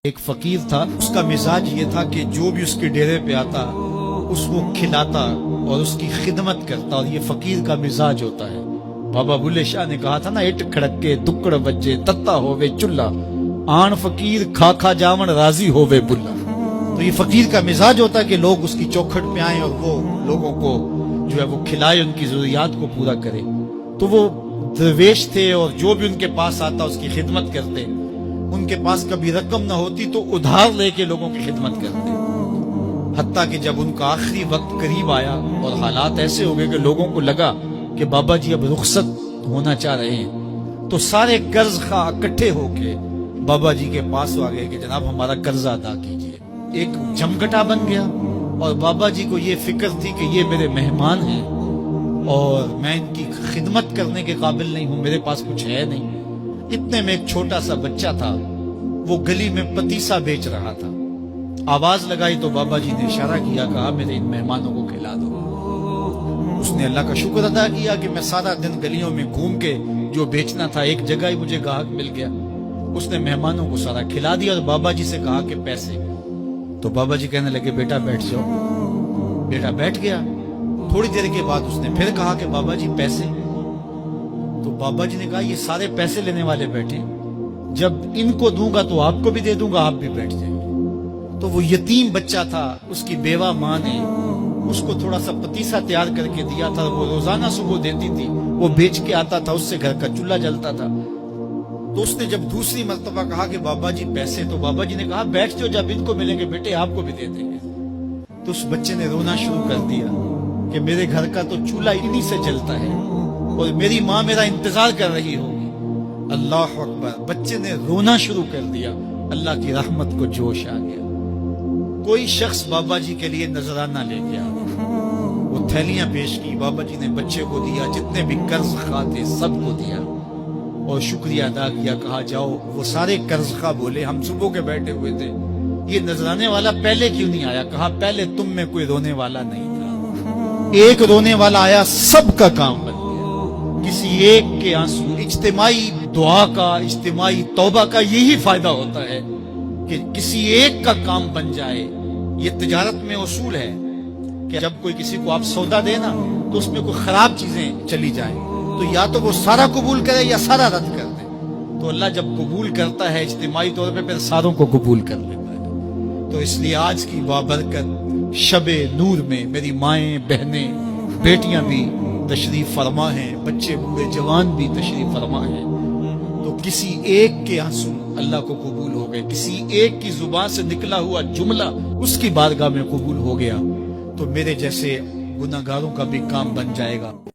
ایک فقیر تھا، اس کا مزاج یہ تھا کہ جو بھی اس کے ڈیرے پہ آتا اس کو کھلاتا اور اس کی خدمت کرتا، اور یہ فقیر کا مزاج ہوتا ہے۔ بابا بلے شاہ نے کہا تھا نا، اٹ کھڑکے دکڑ بجے تتا ہووے چلا، آن فقیر کھا کھا جاون راضی ہووے بلا۔ تو یہ فقیر کا مزاج ہوتا ہے کہ لوگ اس کی چوکھٹ پہ آئیں اور وہ لوگوں کو جو ہے وہ کھلائے، ان کی ضروریات کو پورا کرے۔ تو وہ درویش تھے اور جو بھی ان کے پاس آتا اس کی خدمت کرتے۔ ان کے پاس کبھی رقم نہ ہوتی تو ادھار لے کے لوگوں کی خدمت کرتے، حتیٰ کہ جب ان کا آخری وقت قریب آیا اور حالات ایسے ہو گئے کہ لوگوں کو لگا کہ بابا جی اب رخصت ہونا چاہ رہے ہیں، تو سارے قرض خواہ اکٹھے ہو کے بابا جی کے پاس آ گئے کہ جناب ہمارا قرضہ ادا کیجیے۔ ایک جمگٹا بن گیا، اور بابا جی کو یہ فکر تھی کہ یہ میرے مہمان ہیں اور میں ان کی خدمت کرنے کے قابل نہیں ہوں، میرے پاس کچھ ہے نہیں۔ اتنے میں ایک چھوٹا سا بچہ تھا، وہ گلی میں پتیسا بیچ رہا تھا۔ آواز لگائی تو بابا جی نے اشارہ کیا، کہا میرے ان مہمانوں کو کھلا دو۔ اس نے اللہ کا شکر ادا کیا کہ میں سارا دن گلیوں میں گھوم کے جو بیچنا تھا ایک جگہ ہی مجھے گاہک مل گیا۔ اس نے مہمانوں کو سارا کھلا دیا اور بابا جی سے کہا کہ پیسے۔ تو بابا جی کہنے لگے بیٹا بیٹھ جاؤ۔ بیٹا بیٹھ گیا۔ تھوڑی دیر کے بعد اس نے پھر کہا کہ بابا جی پیسے۔ تو بابا جی نے کہا یہ سارے پیسے لینے والے بیٹھے، جب ان کو دوں گا تو آپ کو بھی دے دوں گا، آپ بھی بیٹھ جائیں۔ تو وہ یتیم بچہ تھا، اس کی بیوہ ماں نے اس کو تھوڑا سا پتیسا تیار کر کے دیا تھا، وہ روزانہ صبح دیتی تھی، وہ بیچ کے آتا تھا، اس سے گھر کا چولہا جلتا تھا۔ تو اس نے جب دوسری مرتبہ کہا کہ بابا جی پیسے، تو بابا جی نے کہا بیٹھ جاؤ، جب ان کو ملیں گے بیٹے آپ کو بھی دے دیں گے۔ تو اس بچے نے رونا شروع کر دیا کہ میرے گھر کا تو چولہا انہی سے جلتا ہے اور میری ماں میرا انتظار کر رہی ہوگی۔ اللہ اکبر، بچے نے رونا شروع کر دیا۔ اللہ کی رحمت کو جوش آ گیا۔ کوئی شخص بابا جی کے لیے نذرانہ لے گیا، وہ تھیلیاں پیش کی، بابا جی نے بچے کو دیا، جتنے بھی قرض خواہ تھے سب کو دیا اور شکریہ ادا کیا۔ کہا جاؤ۔ وہ سارے قرض خواہ بولے ہم صبح کے بیٹھے ہوئے تھے، یہ نذرانے والا پہلے کیوں نہیں آیا؟ کہا پہلے تم میں کوئی رونے والا نہیں تھا، ایک رونے والا آیا، سب کا کام بن گیا۔ کسی ایک کے آنسو، اجتماعی دعا کا، اجتماعی توبہ کا یہی فائدہ ہوتا ہے کہ کسی ایک کا کام بن جائے۔ یہ تجارت میں اصول ہے کہ جب کوئی کسی کو آپ سودا دے نا تو اس میں کوئی خراب چیزیں چلی جائیں تو یا تو وہ سارا قبول کرے یا سارا رد کر دے۔ تو اللہ جب قبول کرتا ہے اجتماعی طور پہ پھر ساروں کو قبول کر لیتا ہے۔ تو اس لیے آج کی بابرکت شب نور میں میری مائیں، بہنیں، بیٹیاں بھی تشریف فرما ہیں، بچے بوڑھے جوان بھی تشریف فرما ہیں۔ تو کسی ایک کے آنسو اللہ کو قبول ہو گئے، کسی ایک کی زبان سے نکلا ہوا جملہ اس کی بارگاہ میں قبول ہو گیا، تو میرے جیسے گناہگاروں کا بھی کام بن جائے گا۔